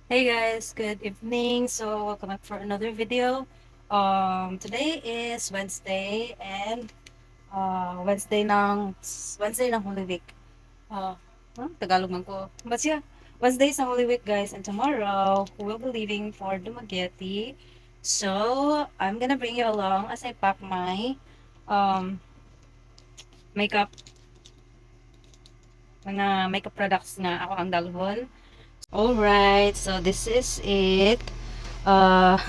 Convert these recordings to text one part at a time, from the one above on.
Hey guys, good evening. So welcome back for another video. Today is Wednesday and Wednesday ng Holy Week. Tagalog man ko. But yeah, Wednesday is the Holy Week, guys, and tomorrow we'll be leaving for Dumaguete. So I'm gonna bring you along as I pack my um makeup mga makeup products nga ako ang dalhon. Alright, so this is it. Uh,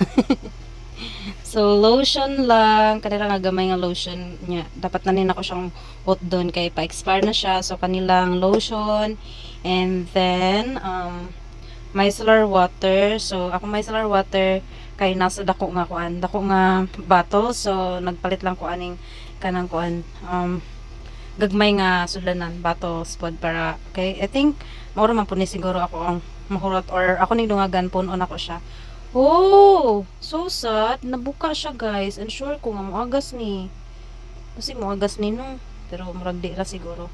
So, lotion lang. Kanila nga gamay nga lotion niya. Dapat na rin ako siyang hot doon kay pa-expire na siya. So, kanilang lotion. And then, micellar water. So, ako micellar water kay nasa dako nga kuan. Dako nga bottle. So, nagpalit lang ko aning kanang kuan. Gagmay nga sudlanan bottles pod para kay I think maura man po ni siguro ako ang mahurot or ako ni dungagan punon ako siya. Oh, so sad. Nabuka siya, guys. And sure ko nga muagas ni. Kasi muagas ni no. Pero murag di ra siguro.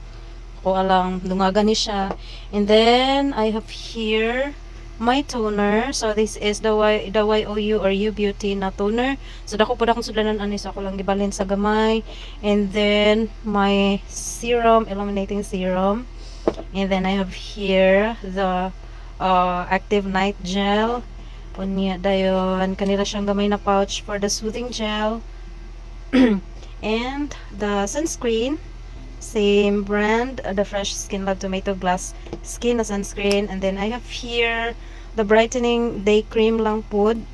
Ako alang dungagan ni siya. And then I have here my toner. So this is the YOU or U Beauty na toner. So dako pud akong sudlanan ani sa ako lang gibalhin sa gamay. And then my serum, illuminating serum. And then I have here the active night gel. Unya dayon kanila siyang gamay na pouch for the soothing gel. And the sunscreen, same brand, the Fresh Skin Lab Tomato Glass Skin na sunscreen. And then I have here the brightening day cream lang pod.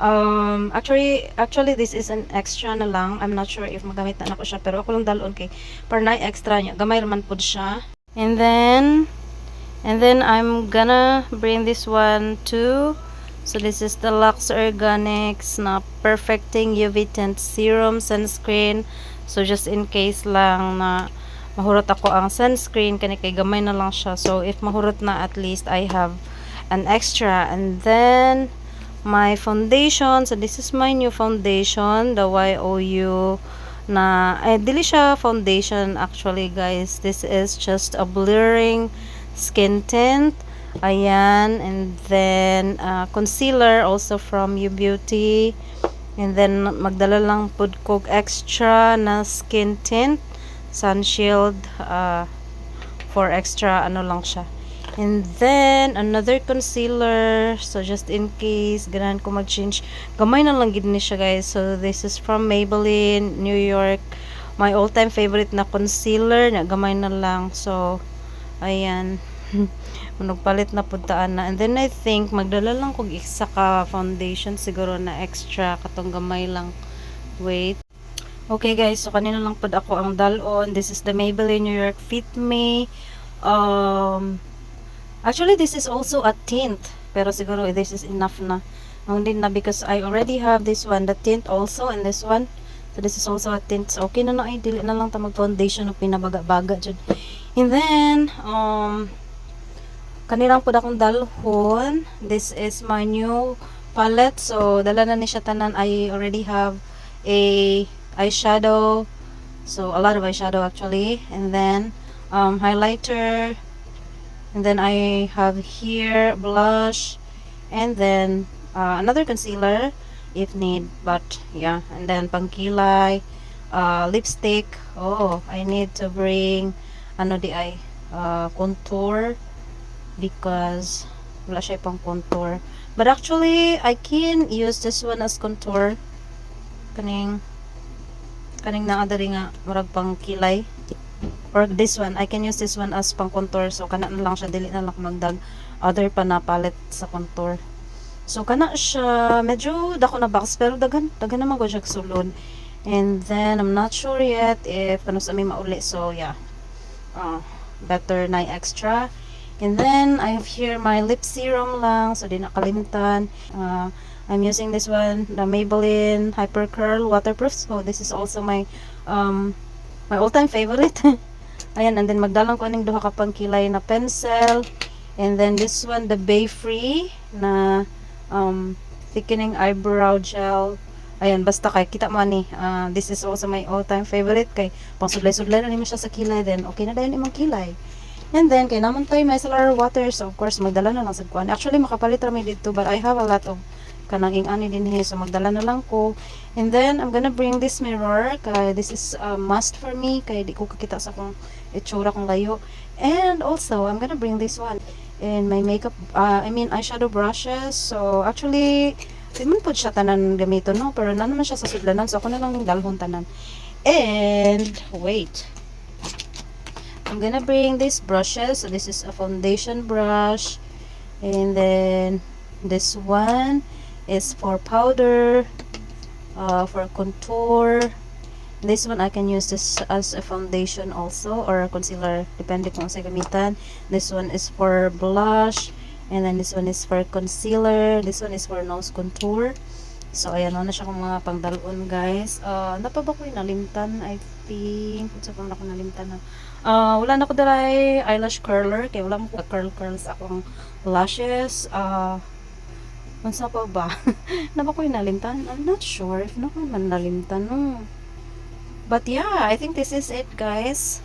Actually this is an extra na lang. I'm not sure if magamit na ako siya pero ako lang dalon kay para na extra niya. Gamay raman pod siya. And then I'm gonna bring this one too. So this is the Lux Organics na Perfecting UV Tint Serum Sunscreen. So just in case lang na mahurot ako ang sunscreen, kani kay gamay na lang siya. So if mahurot na, at least I have an extra. And then my foundation. So this is my new foundation, the YOU na dili siya foundation actually, guys. This is just a blurring skin tint. Ayan. And then concealer also from U Beauty. And then magdala lang pud kog extra na skin tint, sun shield, for extra ano lang siya. And then another concealer, so just in case ganahan ko mag-change, gamay na lang gid ni siya, guys. So this is from Maybelline New York, my all-time favorite na concealer na gamay na lang. So ayan. Nagpalit na puntaan na. And then I think magdala lang kog isa ka foundation siguro na extra katong gamay lang. Wait. Okay, guys, so kanina lang pud ako ang dalon. This is the Maybelline New York Fit Me. Actually this is also a tint, pero siguro this is enough na. Hindi na because I already have this one, the tint also, and this one. So this is also a tint. So okay na na, ay dili na lang ta mag foundation o pinabaga-baga dyan. And then kanilang pud akong dalhon. This is my new palette. So dala na ni siya tanan. I already have a eyeshadow. So a lot of eyeshadow actually. And then highlighter. And then I have here blush. And then another concealer if need. But yeah. And then pangkilay. Lipstick. Oh, I need to bring ano di ay contour because wala siya pang contour. But actually, I can use this one as contour. Kaning na adari nga murag pang kilay. Or this one, I can use this one as pang contour. So kana na lang siya, dili na lang magdag other pa na palette sa contour. So kana siya medyo dako na box pero dagan naman ko siya sulod. And then I'm not sure yet if ano sa may mauli. So yeah. Better na extra. And then I have here my lip serum lang, so di nakalimtan. I'm using this one, the Maybelline Hyper Curl Waterproof. So this is also my my all-time favorite. Ayan, and then magdalang ko aning duha ka pang kilay na pencil. And then this one, the Bay Free na thickening eyebrow gel. Ayan, basta kay kita mo ni. This is also my all-time favorite kay pang sudlay-sudlay na nimo siya sa kilay, then okay na dayon imong kilay. And then, kay naman tayo micellar water. So, of course, magdala na lang sa kuan. Actually, makapalit rami dito, but I have a lot of kanang ingani din he. So, magdala na lang ko. And then, I'm gonna bring this mirror. Kay this is a must for me. Kay di ko kakita sa kung itsura kong layo. And also, I'm gonna bring this one. And my makeup, eyeshadow brushes. So, actually, di man po siya tanan gamito, no? Pero na naman siya sa sudlanan. So, ako na lang yung dalhon tanan. And, wait. I'm gonna bring these brushes. So this is a foundation brush, and then this one is for powder, for contour. This one I can use this as a foundation also, or a concealer, depende kung sa gamitan. This one is for blush, and then this one is for concealer. This one is for nose contour. So ayan na siya kung mga pangdalon, guys. Napaba ko yung nalimtan, I think. Kung saan ako nalimtan na. Wala na ko dalay eyelash curler. Kaya wala mo ko curls akong lashes. Unsa pa ba? Napa ko yung nalimtan? I'm not sure if na ko man nalimtan, no. But yeah, I think this is it, guys.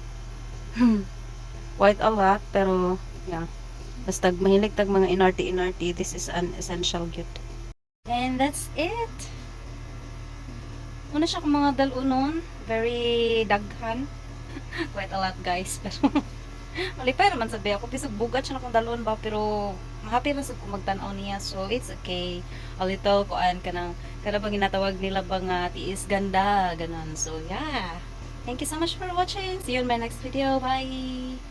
Quite a lot, pero yeah. Basta mahilig tag mga inarty, this is an essential gift. And that's it. Una siya kung mga dalunon. Very daghan. Quite a lot, guys. Pero, malipay naman sabi ako. Bisag bugat siya na kung dalon ba. Pero, happy na sa kung magtanaw niya. So, it's okay. A little, kuan ka nang, kada bang ginatawag nila bang tiis ganda. Ganon. So, yeah. Thank you so much for watching. See you in my next video. Bye!